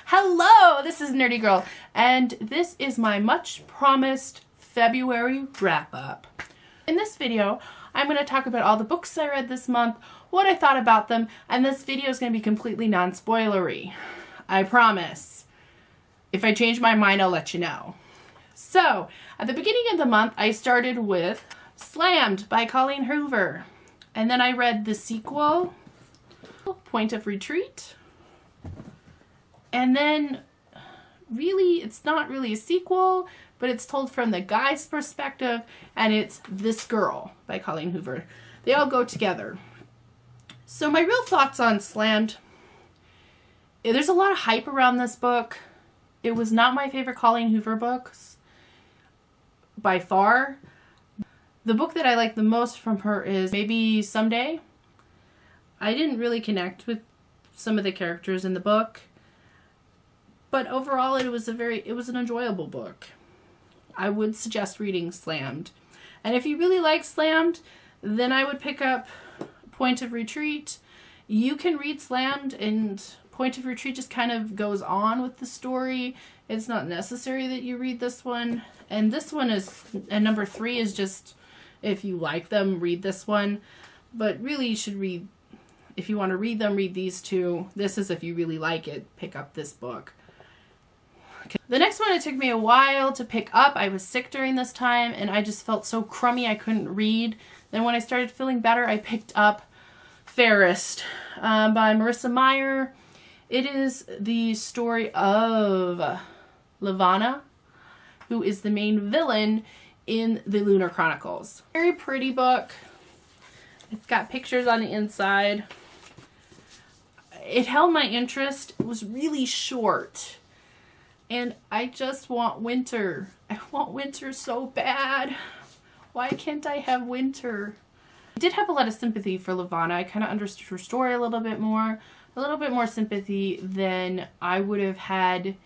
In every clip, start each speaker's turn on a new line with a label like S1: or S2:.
S1: Hello, this is Nerdygryl, and this is my much promised February wrap-up. In this video, I'm going to talk about all the books I read this month, what I thought about them, and this video is going to be completely non-spoilery. I promise. If I change my mind, I'll let you know. So, at the beginning of the month, I started with Slammed by Colleen Hoover. And then I read the sequel, Point of Retreat. And then, really, it's not really a sequel, but it's told from the guy's perspective, and it's This Girl by Colleen Hoover. They all go together. So my real thoughts on Slammed, there's a lot of hype around this book. It was not my favorite Colleen Hoover books, by far. The book that I like the most from her is Maybe Someday. I didn't really connect with some of the characters in the book, but overall it was an enjoyable book. I would suggest reading Slammed. And if you really like Slammed, then I would pick up Point of Retreat. You can read Slammed, and Point of Retreat just kind of goes on with the story. It's not necessary that you read this one. And this one is, and number 3 is just, if you like them, read this one. But really you should read, if you want to read them, read these two. This is if you really like it, pick up this book. Okay. The next one, it took me a while to pick up. I was sick during this time and I just felt so crummy I couldn't read. Then when I started feeling better, I picked up Fairest by Marissa Meyer. It is the story of Levana, who is the main villain in the Lunar Chronicles. Very pretty book. It's got pictures on the inside. It held my interest. It was really short. And I just want winter. I want winter so bad. Why can't I have winter? I did have a lot of sympathy for Levana. I kind of understood her story a little bit more sympathy than I would have had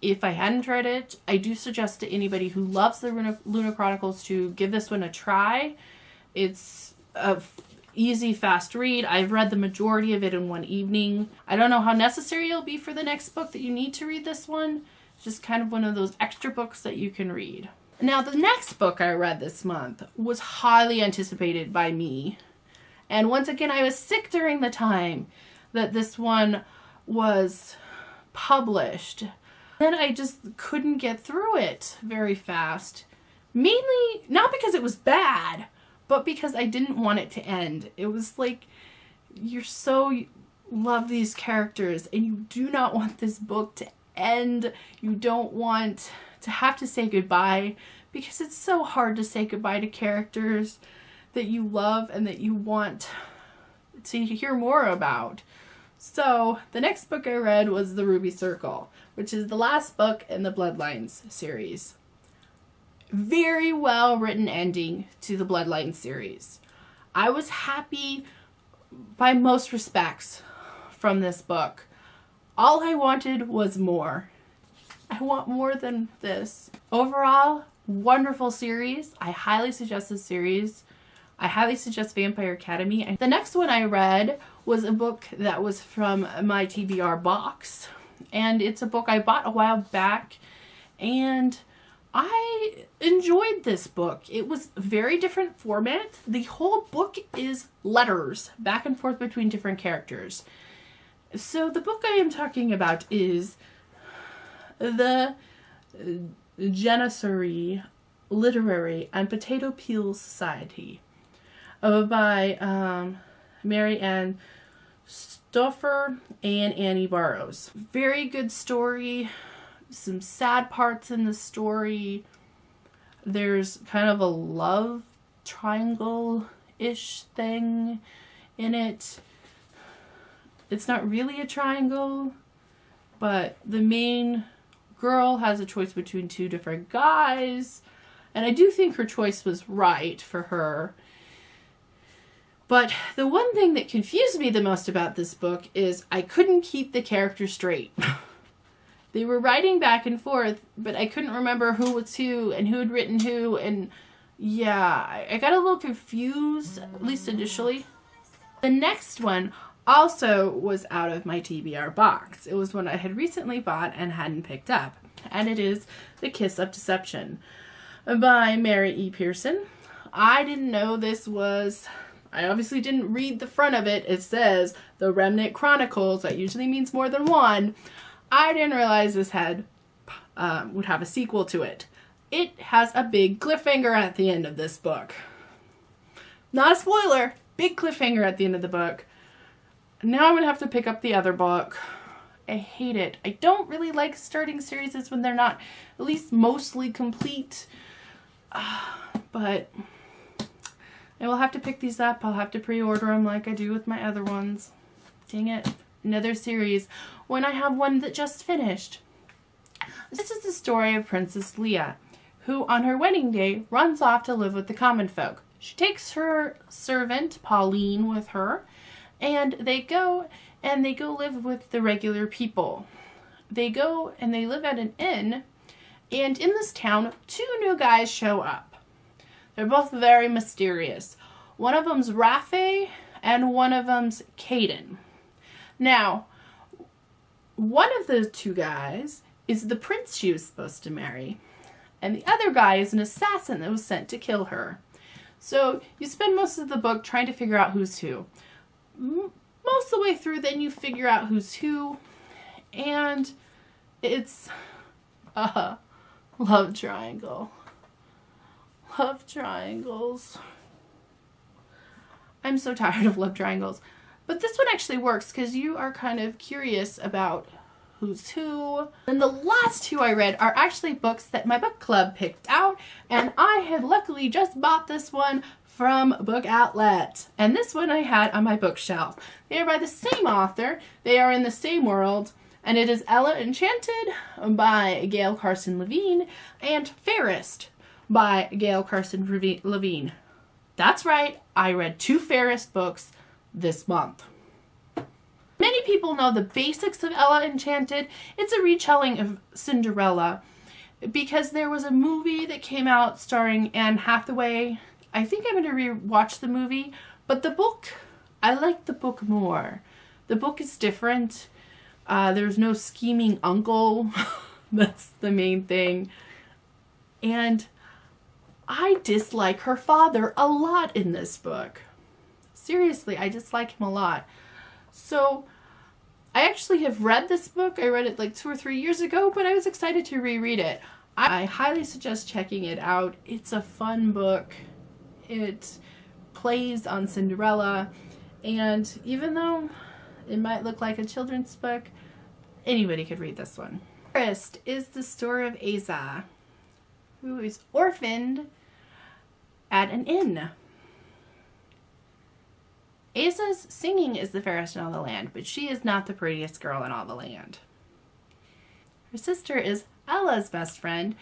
S1: if I hadn't read it. I do suggest to anybody who loves the Lunar Chronicles to give this one a try. It's a easy, fast read. I've read the majority of it in one evening. I don't know how necessary it'll be for the next book that you need to read this one. It's just kind of one of those extra books that you can read. Now, the next book I read this month was highly anticipated by me. And once again, I was sick during the time that this one was published. Then I just couldn't get through it very fast. Mainly, not because it was bad, but because I didn't want it to end. It was like, you love these characters and you do not want this book to end. You don't want to have to say goodbye, because it's so hard to say goodbye to characters that you love and that you want to hear more about. So the next book I read was The Ruby Circle, which is the last book in the Bloodlines series. Very well written ending to the Bloodlines series. I was happy by most respects from this book. All I wanted was more. I want more than this. Overall, wonderful series. I highly suggest this series. I highly suggest Vampire Academy. The next one I read was a book that was from my TBR box. And it's a book I bought a while back. And I enjoyed this book. It was a very different format. The whole book is letters back and forth between different characters. So the book I am talking about is The Janissary Literary and Potato Peel Society by Mary Ann Stoffer and Annie Burroughs. Very good story. Some sad parts in the story. There's kind of a love triangle-ish thing in it. It's not really a triangle, but the main girl has a choice between 2 different guys, and I do think her choice was right for her. But the one thing that confused me the most about this book is I couldn't keep the characters straight. They were writing back and forth, but I couldn't remember who was who and who had written who, and yeah, I got a little confused, at least initially. The next one also was out of my TBR box. It was one I had recently bought and hadn't picked up. And it is The Kiss of Deception by Mary E. Pearson. I didn't know this was... I obviously didn't read the front of it. It says The Remnant Chronicles. That usually means more than one. I didn't realize this had would have a sequel to it. It has a big cliffhanger at the end of this book. Not a spoiler. Big cliffhanger at the end of the book. Now I'm going to have to pick up the other book. I hate it. I don't really like starting series when they're not at least mostly complete. But I will have to pick these up. I'll have to pre-order them like I do with my other ones. Dang it. Another series when I have one that just finished. This is the story of Princess Leia, who on her wedding day runs off to live with the common folk. She takes her servant Pauline with her, and they go live with the regular people. They go and they live at an inn, and in this town, 2 new guys show up. They're both very mysterious. One of them's Raffe, and one of them's Caden. Now, one of those 2 guys is the prince she was supposed to marry, and the other guy is an assassin that was sent to kill her. So you spend most of the book trying to figure out who's who. Most of the way through, then you figure out who's who, and it's a love triangle. Love triangles. I'm so tired of love triangles. But this one actually works because you are kind of curious about who's who. And the last 2 I read are actually books that my book club picked out, and I had luckily just bought this one from Book Outlet. And this one I had on my bookshelf. They are by the same author. They are in the same world. And it is Ella Enchanted by Gail Carson Levine and Fairest by Gail Carson Levine. That's right, I read 2 Fairest books this month. Many people know the basics of Ella Enchanted. It's a retelling of Cinderella because there was a movie that came out starring Anne Hathaway. I think I'm going to re-watch the movie, but the book, I like the book more. The book is different. There's no scheming uncle. That's the main thing. And I dislike her father a lot in this book. Seriously, I dislike him a lot. So, I actually have read this book. I read it like 2 or 3 years ago, but I was excited to reread it. I highly suggest checking it out. It's a fun book. It plays on Cinderella, and even though it might look like a children's book, anybody could read this one. First is the story of Asa, who is orphaned at an inn. Asa's singing is the fairest in all the land, but she is not the prettiest girl in all the land. Her sister is Ella's best friend.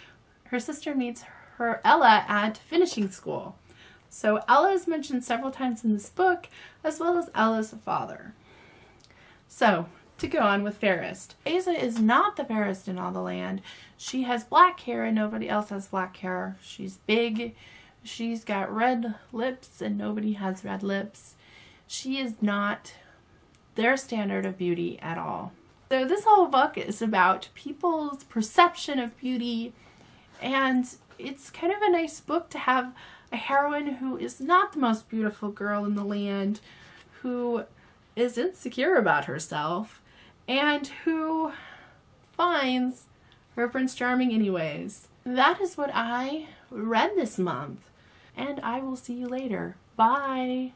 S1: Her sister meets her Ella at finishing school. So Ella is mentioned several times in this book, as well as Ella's father. So, to go on with Fairest. Asa is not the fairest in all the land. She has black hair and nobody else has black hair. She's big. She's got red lips and nobody has red lips. She is not their standard of beauty at all. So this whole book is about people's perception of beauty, and it's kind of a nice book to have a heroine who is not the most beautiful girl in the land, who is insecure about herself, and who finds her Prince Charming anyways. That is what I read this month, and I will see you later. Bye!